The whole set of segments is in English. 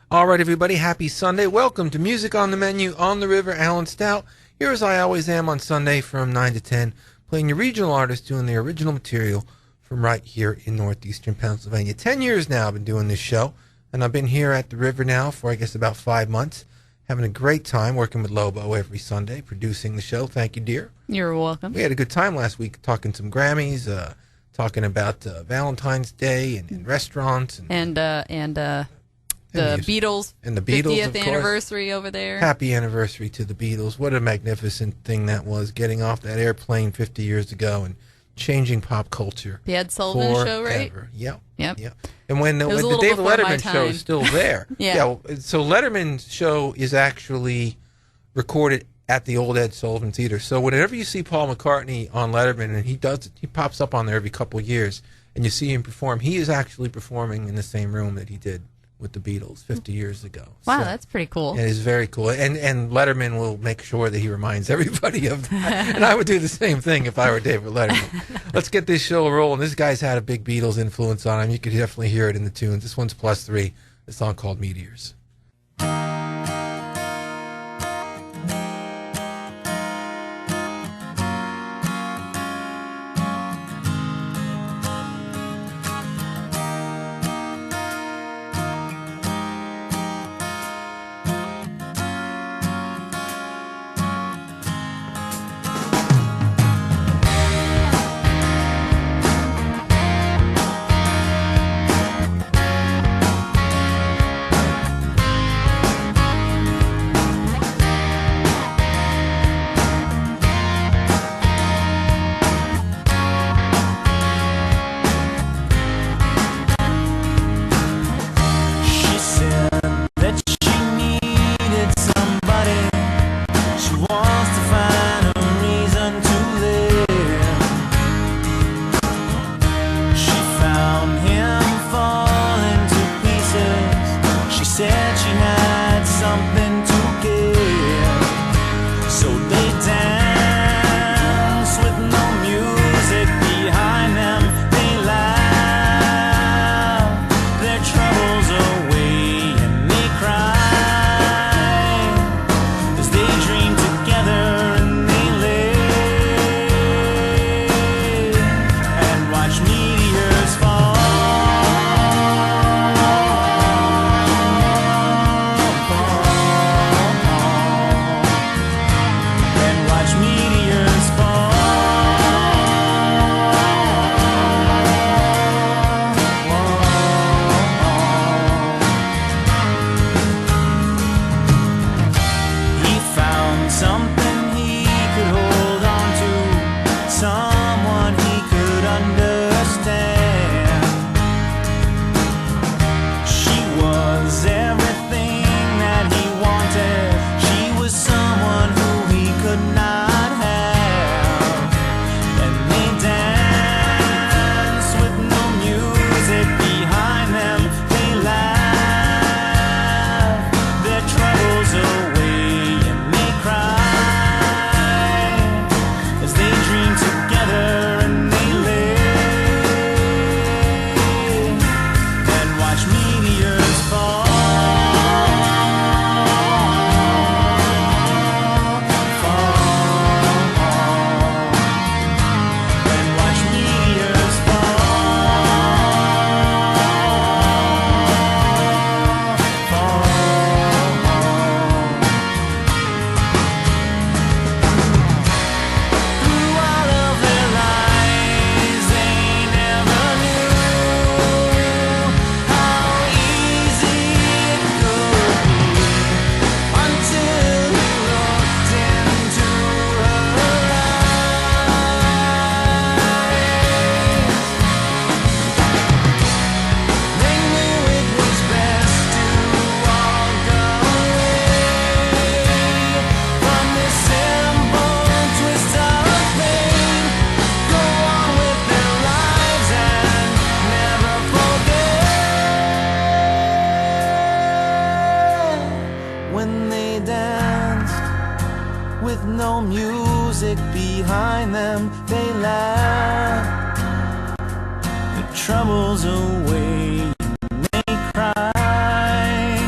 All right, everybody, happy Sunday. Welcome to Music on the Menu on the River. Alan Stout, here as I always am on Sunday from 9 to 10, playing your regional artists doing the original material from right here in northeastern Pennsylvania. 10 years now I've been doing this show, and I've been here at the River now for, I guess, about 5 months, having a great time working with Lobo every Sunday, producing the show. Thank you, dear. You're welcome. We had a good time last week talking some Grammys, talking about Valentine's Day and restaurants. And the Beatles, and the Beatles, 50th anniversary over there. Happy anniversary to the Beatles. What a magnificent thing that was, getting off that airplane 50 years ago and changing pop culture. The Ed Sullivan Show, right? Yep. Yep. And when the David Letterman show is still there. Yeah. So Letterman's show is actually recorded at the old Ed Sullivan Theater. So whenever you see Paul McCartney on Letterman, and he pops up on there every couple of years, and you see him perform, he is actually performing in the same room that he did with the Beatles 50 years ago. Wow, so, that's pretty cool. It is very cool. And Letterman will make sure that he reminds everybody of that. And I would do the same thing if I were David Letterman. Let's get this show rolling. This guy's had a big Beatles influence on him. You could definitely hear it in the tunes. This one's +3, a song called Meteors. music behind them, they laugh the troubles away and they cry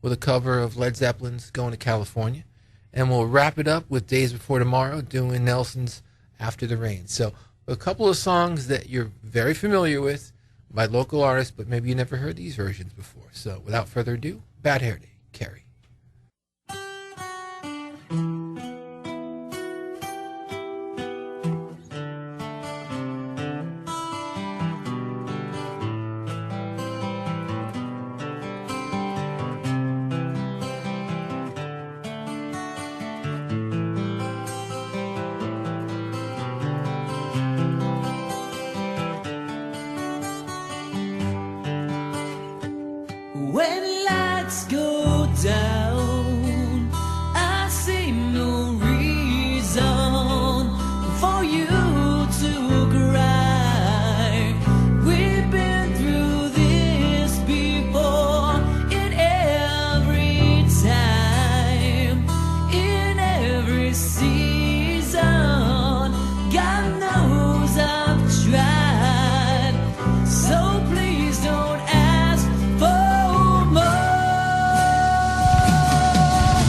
with a cover of Led Zeppelin's Going to California. And we'll wrap it up with Days Before Tomorrow doing Nelson's After the Rain. So a couple of songs that you're very familiar with by local artists, but maybe you never heard these versions before. So without further ado, Bad Hair Day, Carrie. When lights go down, I see no reason for you to cry. We've been through this before, in every time, in every season. God knows I've tried, so please don't ask for more.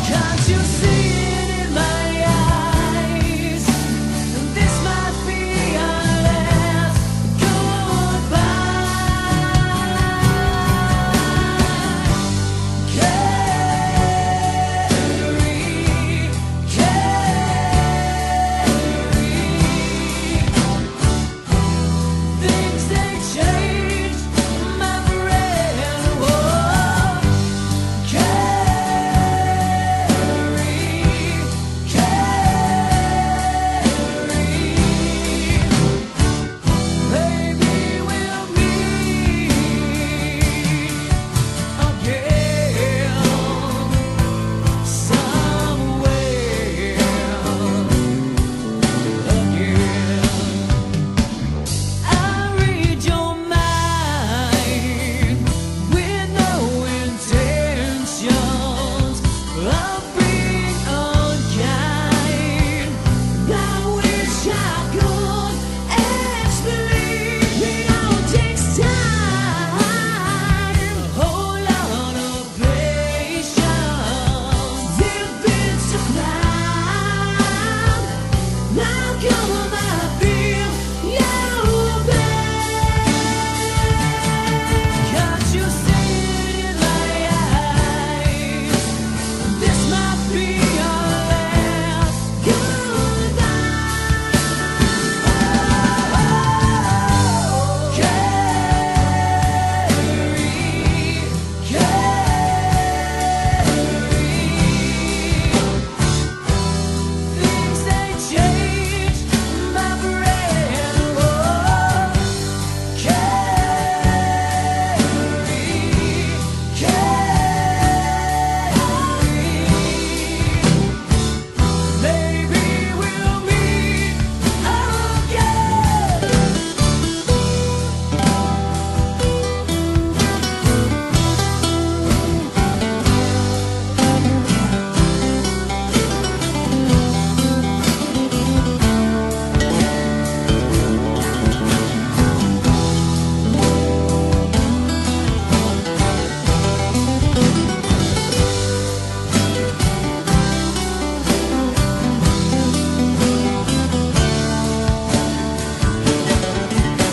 Can't you see it in my eyes? This might be our last goodbye. Things they change, my friend. Whoa, maybe we'll meet again somewhere again. I read your mind with no intentions of being unkind. I wish I could explain. It all takes time, a whole lot of patience. We've been so proud. Now come I feel you back. Can't you see it in my eyes? This might be our last goodbye. Things they change, my friend. Whoa, maybe we'll meet again.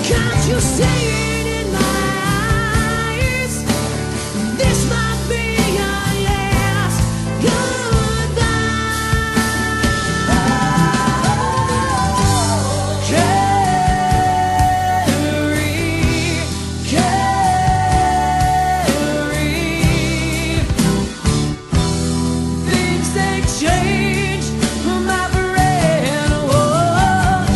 Can't you see it in my eyes? This might be our last goodbye. Things they change, my friend. Whoa,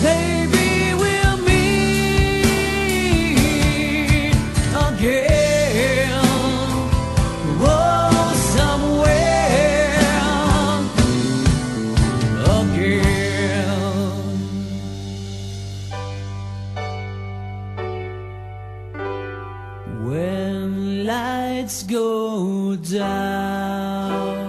maybe we'll meet again. Whoa, somewhere again. When lights go down,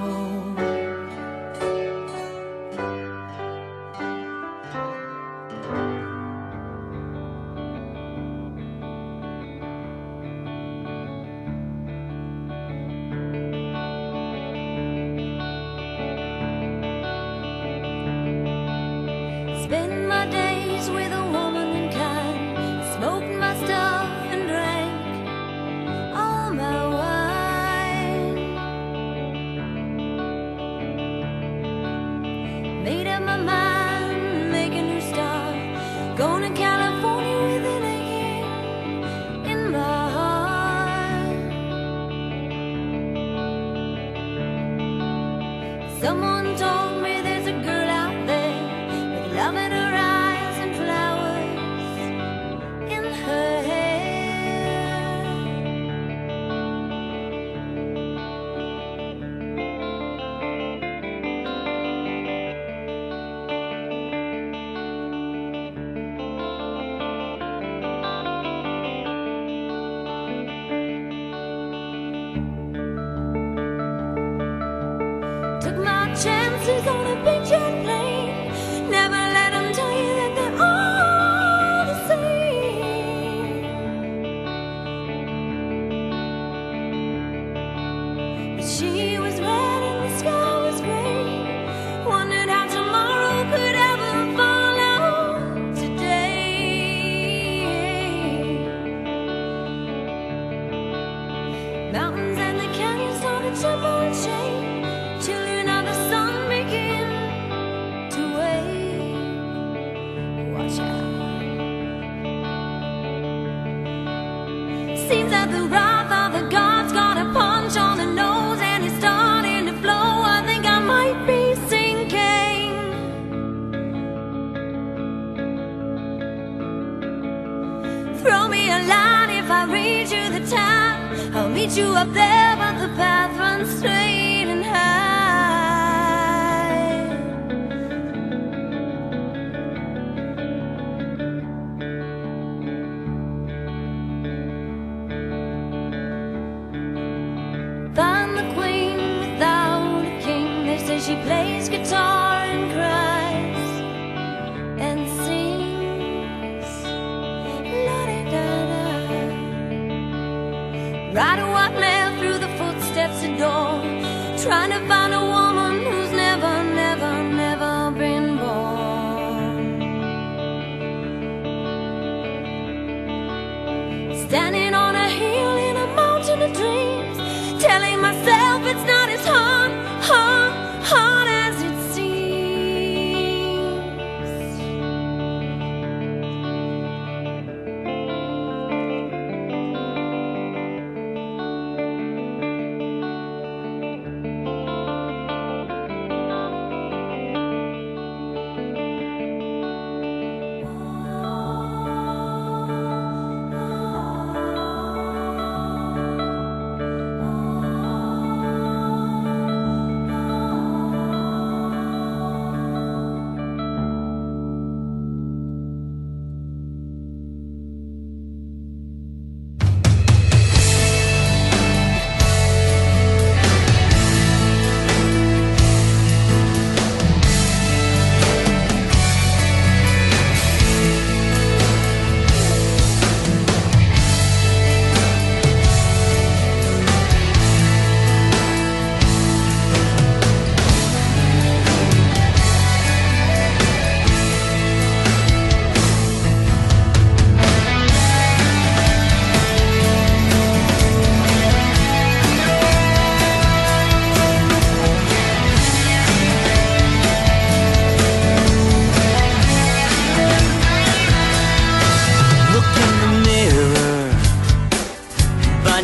Going to California with an aching in my heart. Someone told me there's a girl out there with love in her eyes and flowers in her hair. Took my chances on a big jet plane. Never let them tell you that they're all the same. But she was red and the sky was gray. Wondered how tomorrow could ever follow today. Mountains and the canyons started tremble and shake. Children of the sun begin to wake. Watch out. Seems that the wrath of the gods got a punch on the nose and it's starting to flow. I think I might be sinking. Throw me a line if I read you the time. I'll meet you up there, but the path runs straight and high. Find the queen without a king. They say she plays guitar and cries and sings. La-di-da-da. Ride a white mare through the footsteps of dawn, trying to find a woman who's never, never, never been born. Standing on a hill in a mountain of dreams, telling myself it's not as hard, hard, hard as it seems.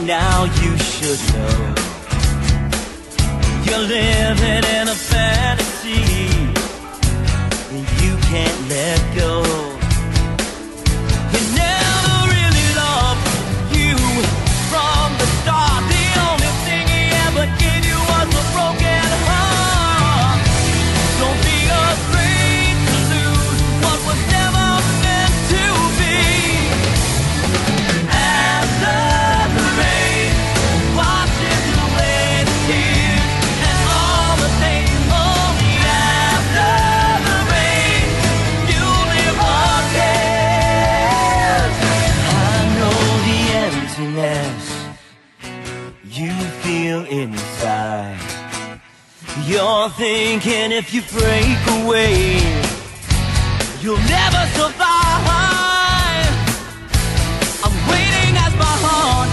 Now you should know you're living in a fantasy you can't let go. You never really loved you from the start. The only thing he ever gave you was a broken heart. Don't be afraid to lose what was never meant to be. After the rain washes away the tears and all the pain, only after the rain you live again. I know the emptiness you feel inside. You're thinking if you break away you'll never survive. I'm waiting as my heart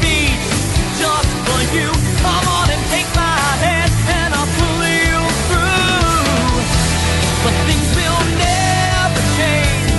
beats just for you. Come on and take my hand and I'll pull you through. But things will never change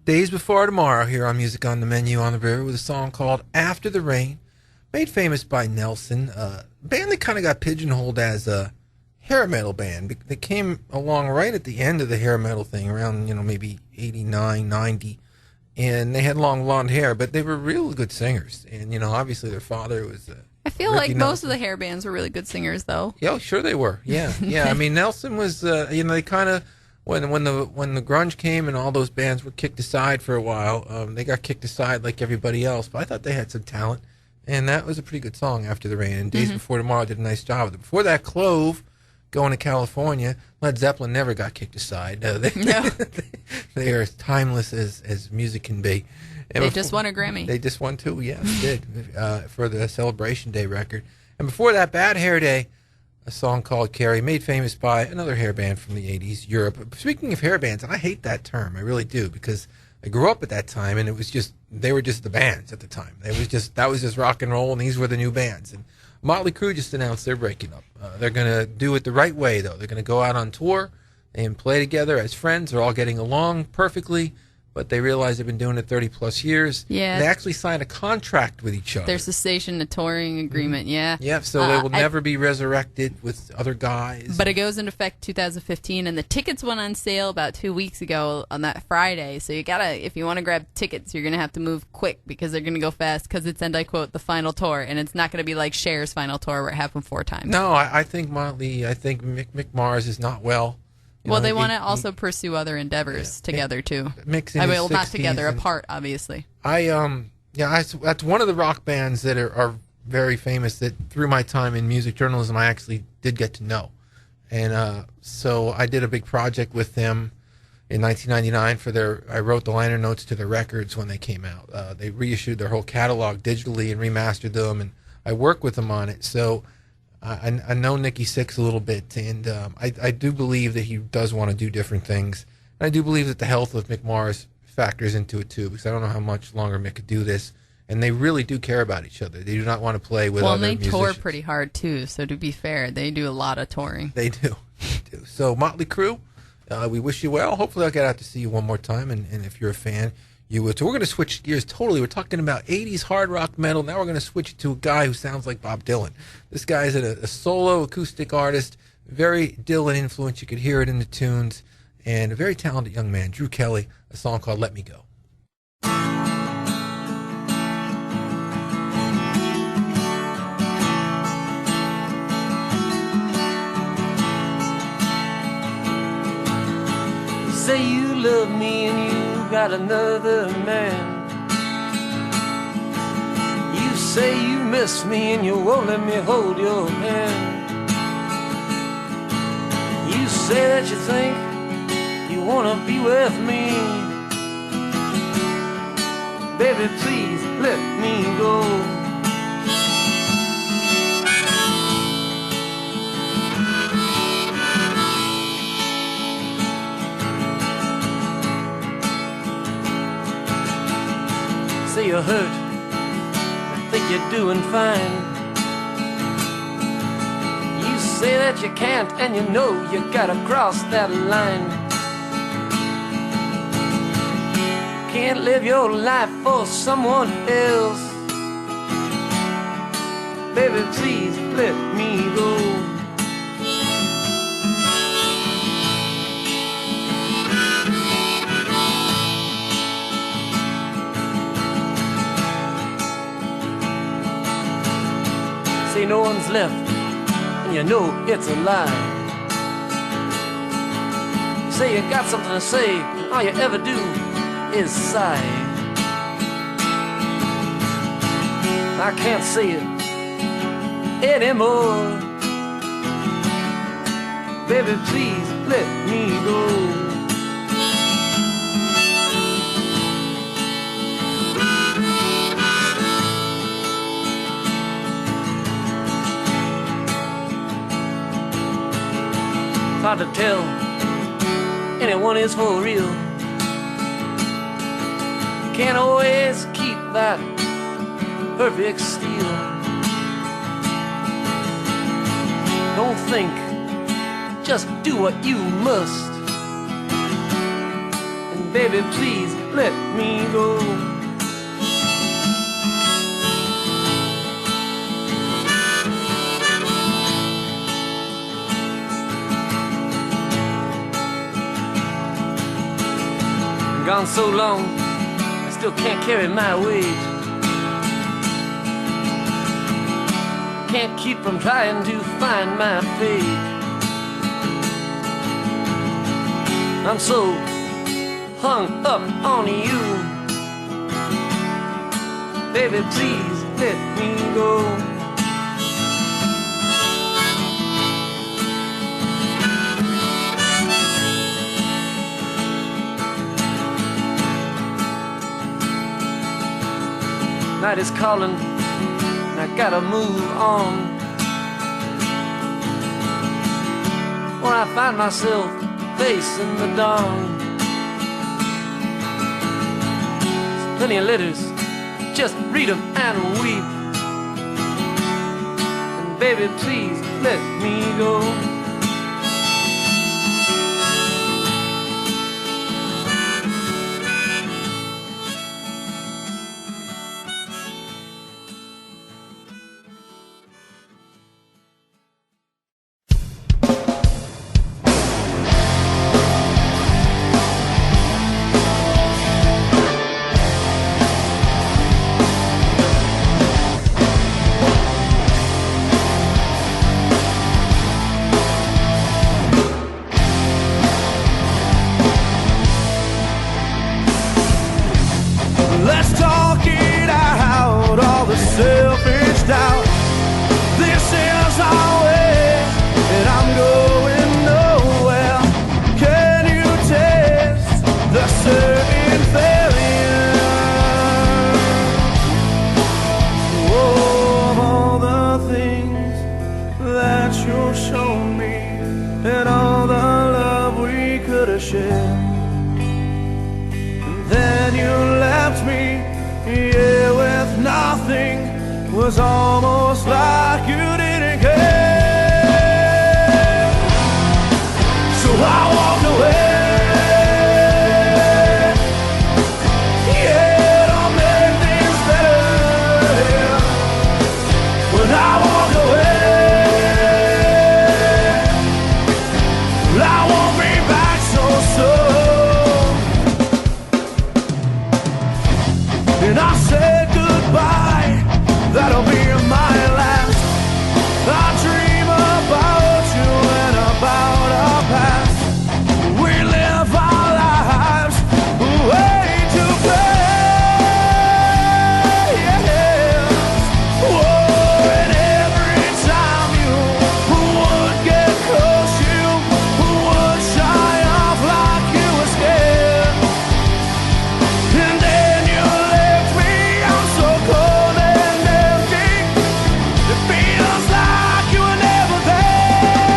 Days Before Tomorrow here on Music on the Menu on the River with a song called After the Rain, made famous by Nelson. Band that kind of got pigeonholed as a hair metal band. They came along right at the end of the hair metal thing, around, maybe 89, 90, and they had long blonde hair, but they were real good singers. And, obviously their father was... I feel Ricky like Nelson. most of the hair bands were really good singers, though. Yeah, sure they were. Yeah, yeah. I mean, Nelson was, they kind of... When the grunge came and all those bands were kicked aside for a while, they got kicked aside like everybody else. But I thought they had some talent, and that was a pretty good song, After the Rain. And Days Before Tomorrow did a nice job with it. Before that, Clove, Going to California. Led Zeppelin never got kicked aside. They are as timeless as music can be. And they just won a Grammy. They just won two, yeah, they did, for the Celebration Day record. And before that, Bad Hair Day, a song called Carrie, made famous by another hair band from the 80s, Europe. Speaking of hair bands, and I hate that term, I really do, because I grew up at that time, and they were just the bands at the time. That was just rock and roll, and these were the new bands. And Motley Crue just announced they're breaking up. They're going to do it the right way, though. They're going to go out on tour and play together as friends. They're all getting along perfectly, but they realize they've been doing it 30-plus years. Yeah. They actually signed a contract with each other. Their cessation to touring agreement, yeah. Yeah, so they will never be resurrected with other guys. But it goes into effect 2015, and the tickets went on sale about 2 weeks ago on that Friday. So if you want to grab tickets, you're going to have to move quick because they're going to go fast because it's, and I quote, the final tour. And it's not going to be like Cher's final tour where it happened 4 times. No, I think Mick Mars is not well. They want to also pursue other endeavors together too. Mick's in I his mean, not 60s together, and apart, obviously. That's one of the rock bands that are very famous that through my time in music journalism I actually did get to know. And so I did a big project with them in 1999 I wrote the liner notes to their records when they came out. They reissued their whole catalog digitally and remastered them, and I worked with them on it. So I know Nikki Sixx a little bit, and I do believe that he does want to do different things. And I do believe that the health of Mick Mars factors into it, too, because I don't know how much longer Mick could do this. And they really do care about each other. They do not want to play with other musicians. Well, they tour pretty hard, too, so to be fair, they do a lot of touring. They do. So, Motley Crue, we wish you well. Hopefully I'll get out to see you one more time, and if you're a fan, you would. So we're going to switch gears totally. We're talking about 80s hard rock metal. Now we're going to switch to a guy who sounds like Bob Dylan. This guy is a solo acoustic artist, very Dylan influence. You could hear it in the tunes, and a very talented young man, Drew Kelly, a song called Let Me Go. Say you love me and you got another man. You say you miss me and you won't let me hold your hand. You say that you think you wanna be with me. Baby, please let me go. Say you're hurt, I think you're doing fine. You say that you can't, and you know you gotta cross that line. Can't live your life for someone else. Baby, please let me go. Say no one's left, and you know it's a lie. You say you got something to say, and all you ever do is sigh. I can't say it anymore. Baby, please let me go. Hard to tell anyone is for real. Can't always keep that perfect steel. Don't think, just do what you must, and baby, please let me go. Gone so long, I still can't carry my weight. Can't keep from trying to find my fate. I'm so hung up on you. Baby, please let me go. Night is calling, and I gotta move on. Or I find myself facing the dawn. There's plenty of letters, just read them and weep. And baby, please let me go. Was almost like you didn't care. So I walked away. Yeah, don't make things better. When I walked away, I won't be back so soon. And I said goodbye. That'll be my last. I dream about you and about our past. We live our lives way too fast. Oh, and every time you would get close, you would shy off like you were scared. And then you left me, I'm so cold. Feels like you were never there.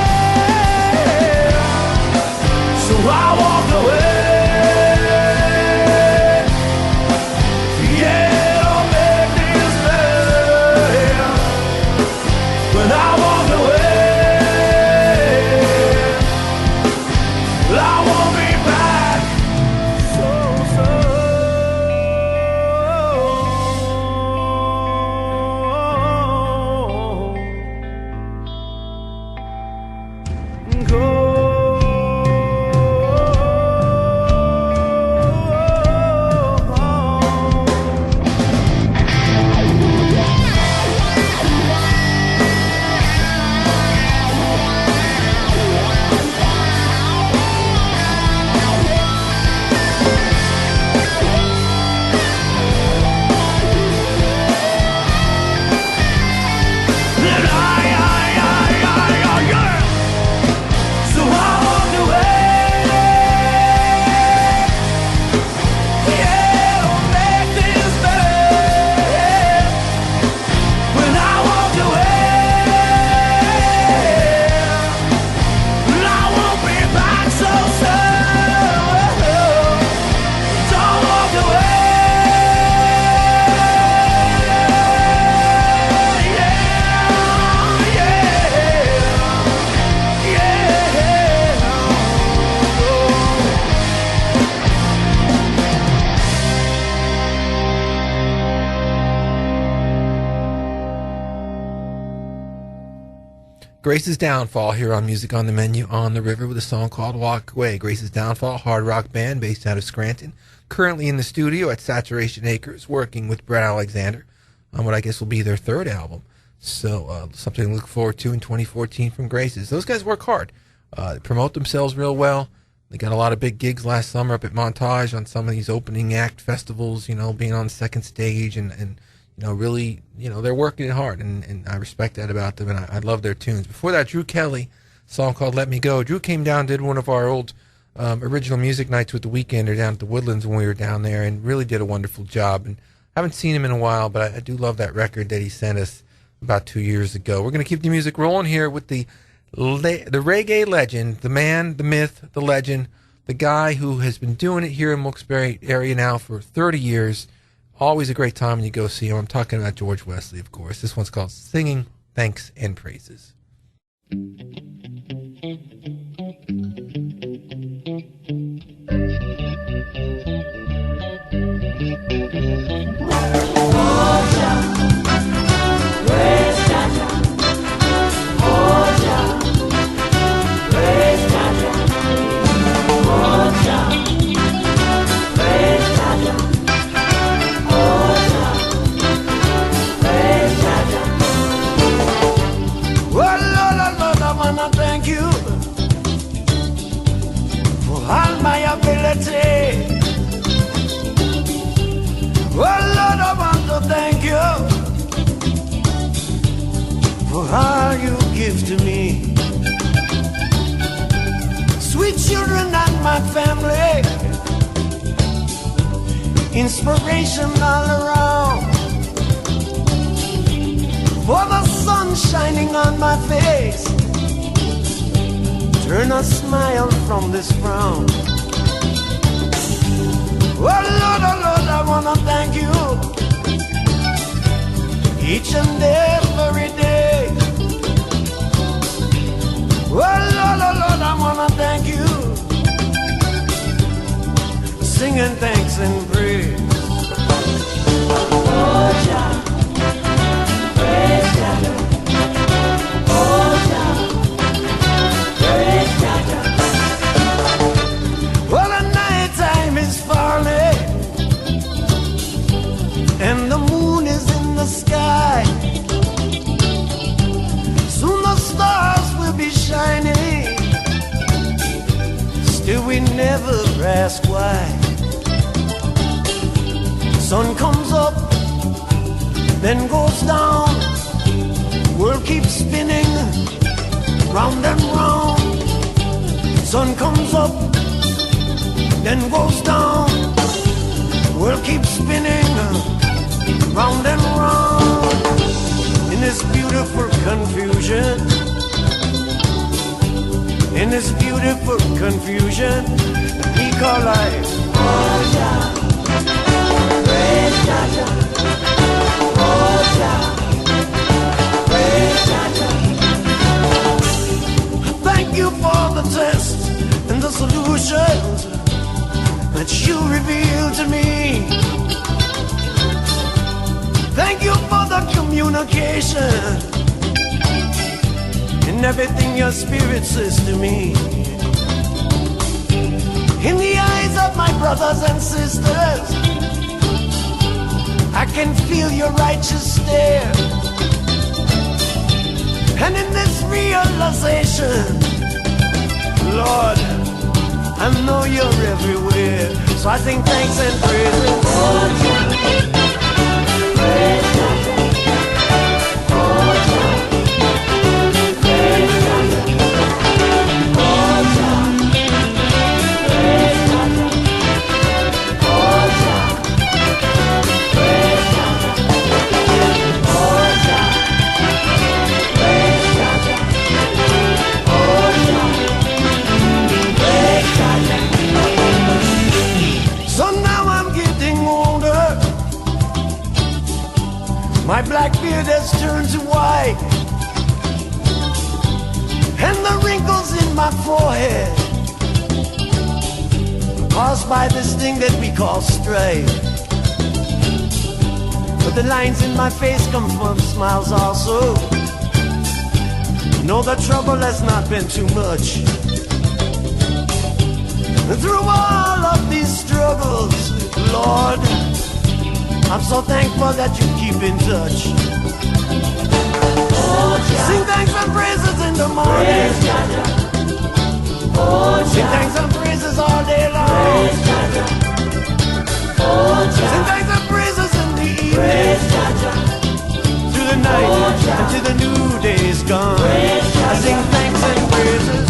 So I walked away. Yeah, don't make things better. When I walked away, I won't be back so Grace's Downfall here on Music on the Menu on the River with a song called Walk Away. Grace's Downfall, hard rock band based out of Scranton. Currently in the studio at Saturation Acres, working with Brett Alexander on what I guess will be their third album. So something to look forward to in 2014 from Grace's. Those guys work hard. They promote themselves real well. They got a lot of big gigs last summer up at Montage on some of these opening act festivals, being on the second stage and really, they're working it hard, and I respect that about them, and I love their tunes. Before that, Drew Kelly, a song called Let Me Go. Drew came down, did one of our old original music nights with the Weekender down at the Woodlands when we were down there, and really did a wonderful job. And I haven't seen him in a while, but I do love that record that he sent us about 2 years ago. We're going to keep the music rolling here with the reggae legend, the man, the myth, the legend, the guy who has been doing it here in Wilkes-Barre area now for 30 years. Always a great time when you go see him. I'm talking about George Wesley, of course. This one's called Singing Thanks and Praises. All my ability. Oh Lord, I want to thank you for all you give to me. Sweet children and my family, inspiration all around. For the sun shining on my face, turn a smile from this frown. Oh Lord, I wanna thank you each and every day. Oh Lord, I wanna thank you, singing thanks and praise. Oh Jah, praise Jah. Oh Jah. Well, the night time is falling and the moon is in the sky. Soon the stars will be shining, still we never ask why. Sun comes up, then goes down, world keeps spinning round and round. Sun comes up, then goes down, world keeps spinning round and round. In this beautiful confusion, in this beautiful confusion we call life. Oh Jah, praise Jah Jah. Oh Jah, praise Jah Jah. Thank you for the tests and the solutions that you revealed to me. Thank you for the communication and everything your spirit says to me. In the eyes of my brothers and sisters, I can feel your righteous stare. And in this realization, Lord, I know you're everywhere. So I sing thanks and praises. Oh, Jah, praise Jah. Oh, Jah, praise Jah. Oh, Jah, praise Jah. Oh, Jah, praise Jah. Oh, Jah, praise Jah. Oh, Jah. So now I'm getting older, my black beard has turned to white, and the wrinkles in my forehead caused by this thing that we call strife. But the lines in my face come from smiles also. No, the trouble has not been too much. Through all of these struggles, Lord, I'm so thankful that you keep in touch. Sing thanks and praises in the morning. Sing thanks and praises all day long. Sing thanks and praises in the evening. Through the night until the new day is gone. I sing thanks and praises.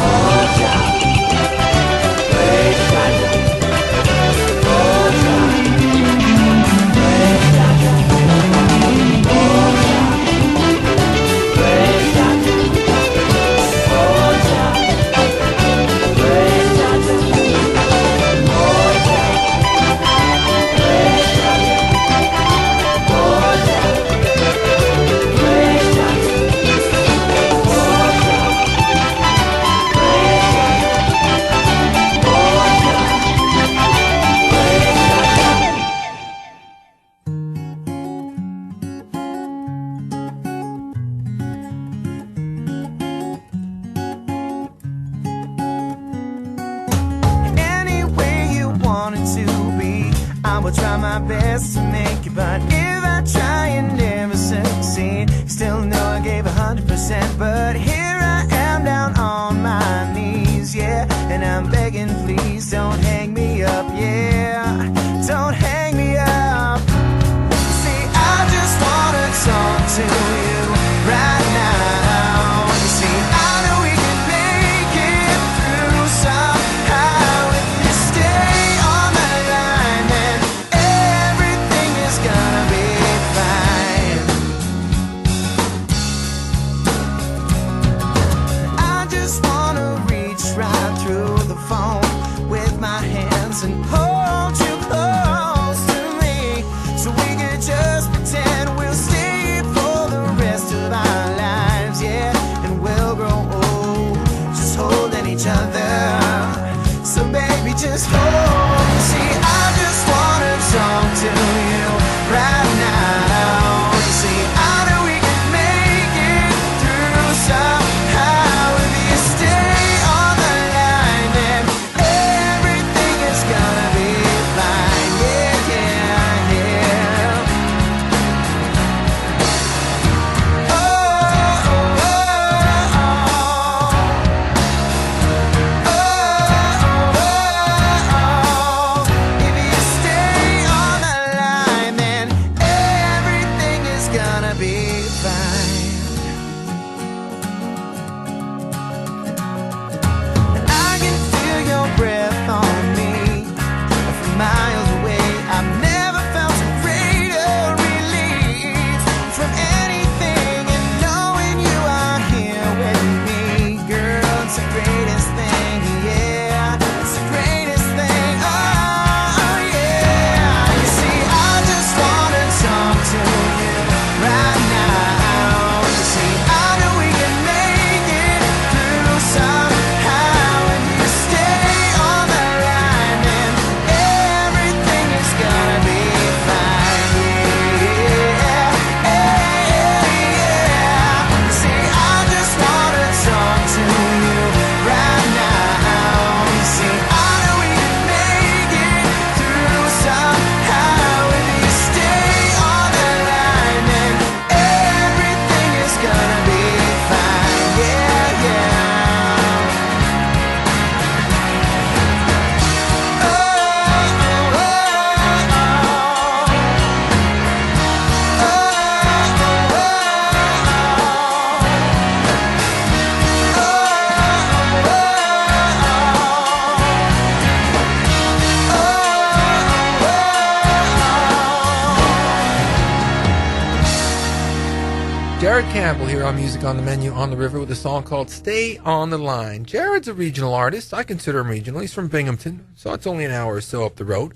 Campbell here on Music on the Menu on the River with a song called Stay on the Line. Jared's a regional artist. I consider him regional. He's from Binghamton, so it's only an hour or so up the road.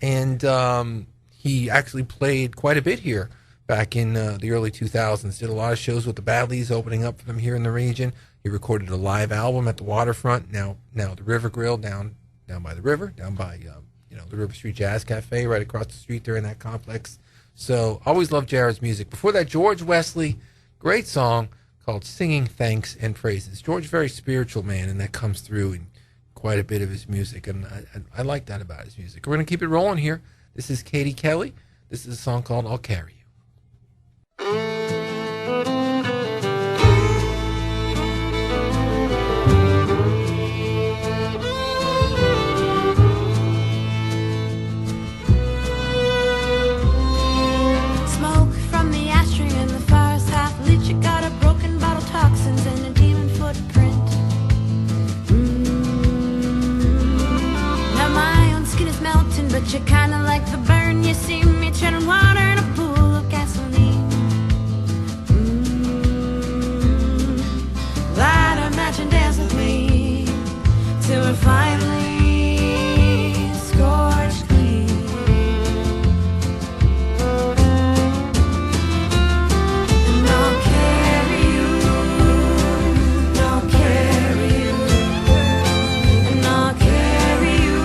And he actually played quite a bit here back in the early 2000s. Did a lot of shows with the Badlees opening up for them here in the region. He recorded a live album at the waterfront, now the River Grill down by the river, down by the River Street Jazz Cafe right across the street there in that complex. So always loved Jared's music. Before that, George Wesley, great song called Singing Thanks and Praises. George, very spiritual man, and that comes through in quite a bit of his music, and I like that about his music. We're going to keep it rolling here. This is Katie Kelly. This is a song called I'll Carry You. But you're kinda like the burn you see me treading water in a pool of gasoline. Light a match and dance with me till we're finally scorched clean. And I'll carry you, I'll carry you, and I'll carry you.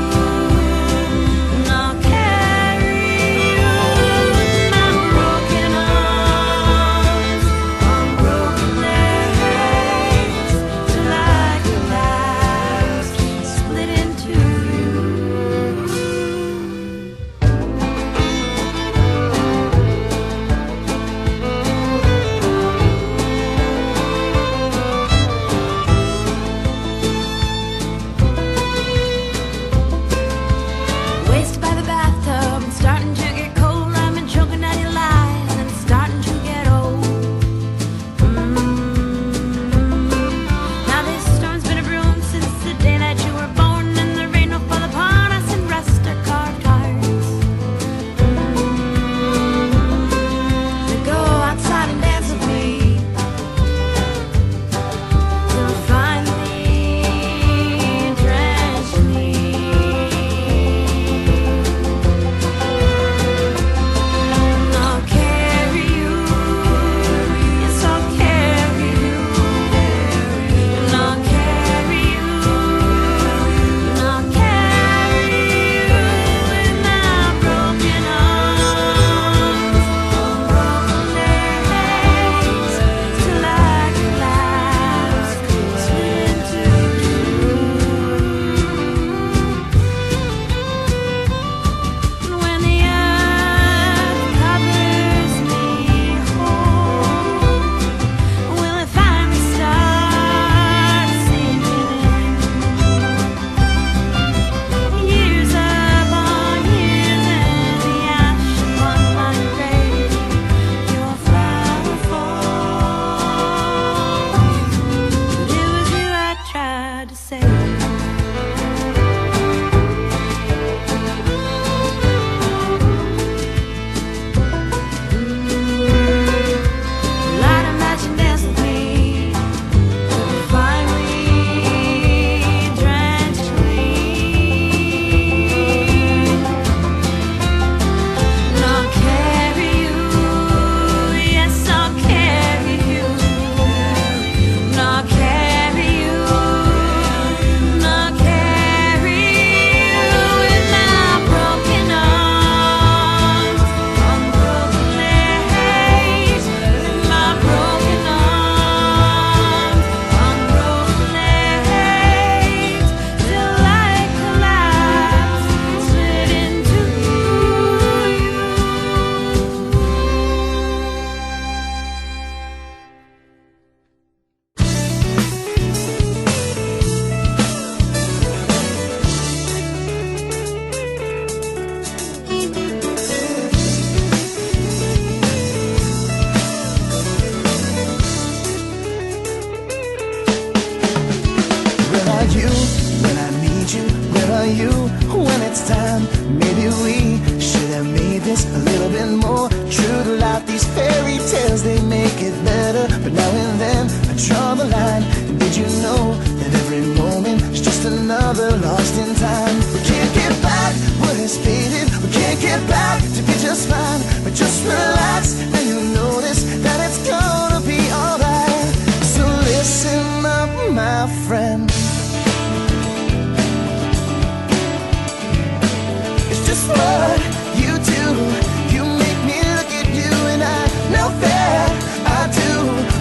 You make me look at you and I know that I do.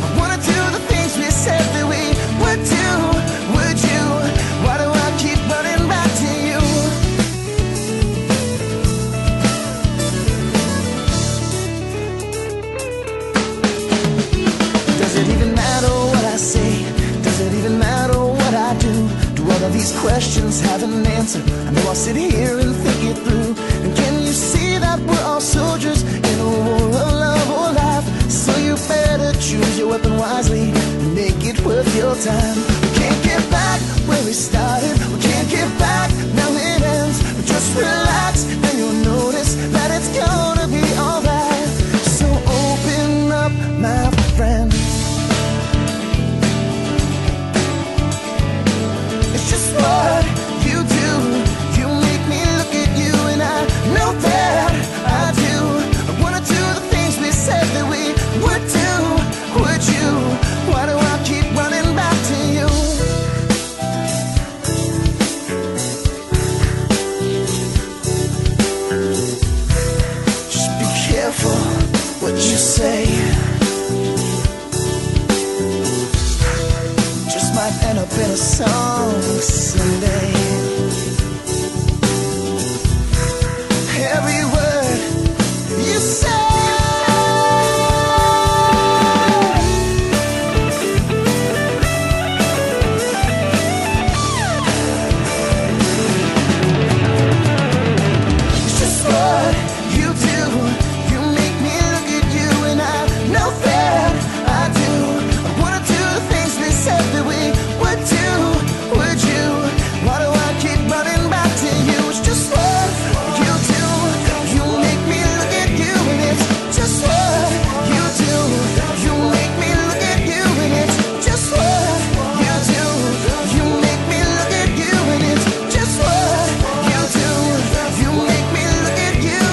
I wanna do the things all of these questions have an answer. I know I'll sit here and think it through. And can you see that we're all soldiers in a war of love or life? So you better choose your weapon wisely and make it worth your time. We can't get back where we started. We can't get back, now it ends. But just relax and you'll notice that it's gonna be alright. So open up, my friend. It's just what you do. You make me look at you and I know that I do. I wanna do the things we said that we would do. Would you? Why do I keep running back to you? Just be careful what you say. Just might end up in a song someday. Every word you say. It's just what you do. You make me look at you and I know that I do. I wanna do the things we said that we would do. Would you? Why do I keep running back to you? It's just what you do. You make me look at you and it's just what you do. You make me look at you and it's just what you do. You make me look at you and it's just what you do. You make me look at you.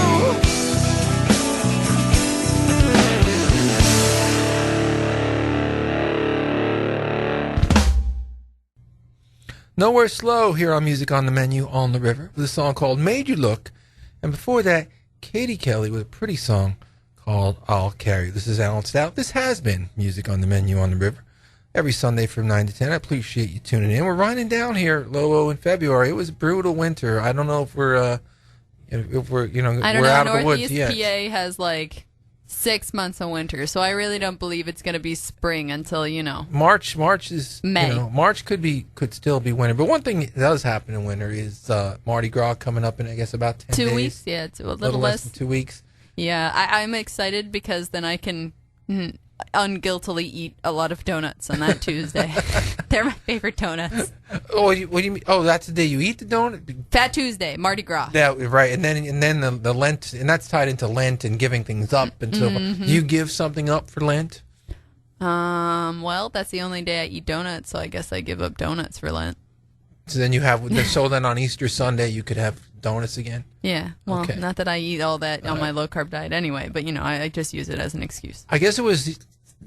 Nowhere Slow here on Music on the Menu on the River with a song called Made You Look. And before that, Katie Kelly with a pretty song called I'll Carry You. This is Alan Stout. This has been Music on the Menu on the River every Sunday from 9 to 10. I appreciate you tuning in. We're running down here, Lobo, in February. It was a brutal winter. I don't know if we're I don't we're know. out of the woods Northeast yet. PA has like 6 months of winter, so I really don't believe it's going to be spring until March is May. March could still be winter. But one thing that does happen in winter is Mardi Gras coming up in I guess about 10 2 days. weeks. Yeah, it's a little Little less less. than 2 weeks. Yeah, I'm excited because then I can unguiltily eat a lot of donuts on that Tuesday. They're my favorite donuts. Oh, what do you mean? Oh, that's the day you eat the donut? Fat Tuesday, Mardi Gras. Yeah, right. And then the Lent, and that's tied into Lent and giving things up and so forth. Do you give something up for Lent? Well, that's the only day I eat donuts, so I guess I give up donuts for Lent. So then then on Easter Sunday you could have donuts again? Yeah, well, Okay. Not that I eat all that on my low-carb diet anyway, but, I just use it as an excuse. I guess it was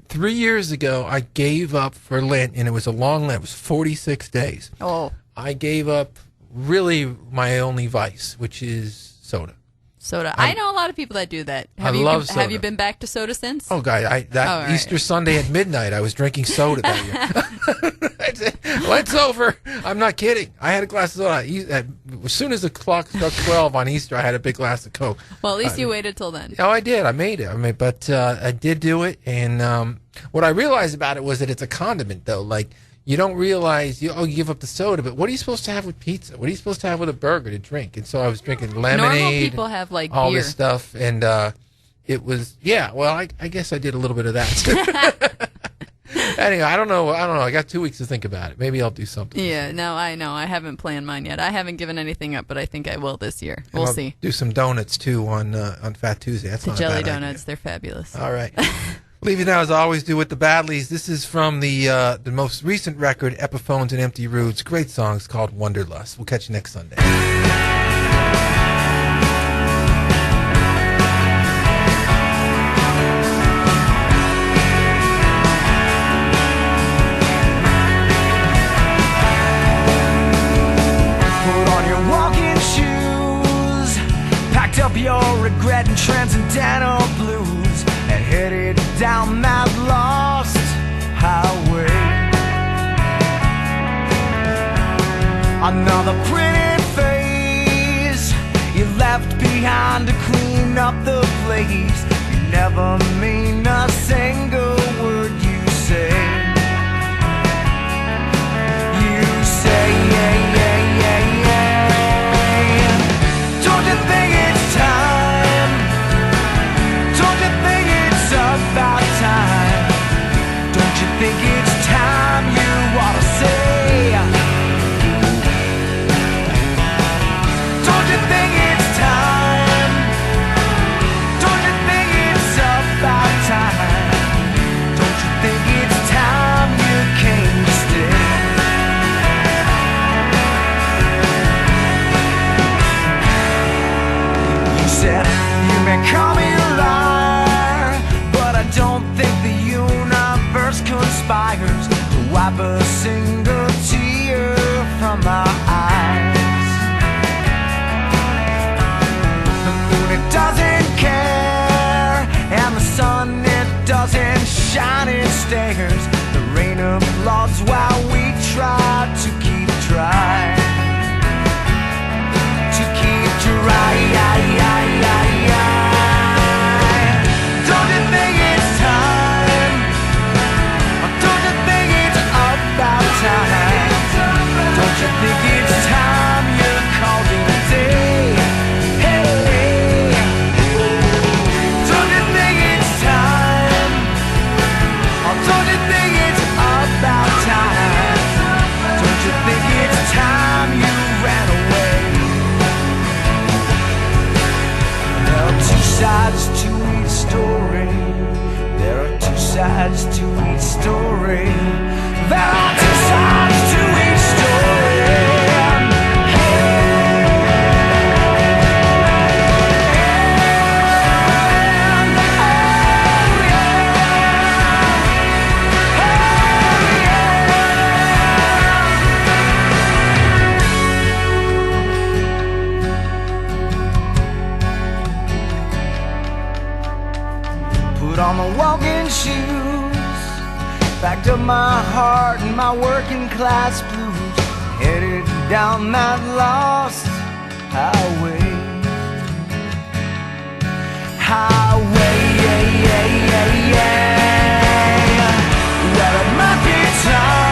3 years ago I gave up for Lent, and it was a long Lent. It was 46 days. Oh, I gave up really my only vice, which is soda. soda. I know a lot of people that do that. I love Have you soda. been back to soda since? Oh, God, All right. Easter Sunday at midnight, I was drinking soda that year. That's it. Lent's over. I'm not kidding. I had a glass of soda. As soon as the clock struck 12 on Easter, I had a big glass of Coke. Well, at least you waited till then. Oh, I did. I made it. But I did do it. And what I realized about it was that it's a condiment, though. Like, you don't realize, you give up the soda, but what are you supposed to have with pizza? What are you supposed to have with a burger to drink? And so I was drinking lemonade. Normal people have, like, all beer. this stuff. And it was, I guess I did a little bit of that. Anyway, I don't know. I got 2 weeks to think about it. Maybe I'll do something. Yeah, no, I know. I haven't planned mine yet. I haven't given anything up, but I think I will this year. And We'll I'll see. do some donuts, too, on Fat Tuesday. That's The not jelly a bad donuts, idea. they're fabulous. All right. Leave you now, as I always do, with the Badlees. This is from the most recent record, Epiphones and Empty Roots. Great song. It's called Wanderlust. We'll catch you next Sunday. Put on your walking shoes, packed up your regret and transcendental blues, and headed down that lost highway. Another pretty face you left behind to clean up the place. You never mean a single word you say. You say conspires to wipe a single tear from my eyes. The moon, it doesn't care, and the sun, it doesn't shine, it stares. The rain applauds while we try to keep dry. To keep dry. Don't you think it's time? Don't you think it's about time? Don't you think it's time you called it a day? Hey, don't you think it's time? Don't you think it's about time? Don't you think it's time you ran away? There are two sides to each story. There are two sides to each story. There are two sides to each story. Put on my walking shoes, packed up my heart and my working class blues, headed down that lost highway. Well, it might be time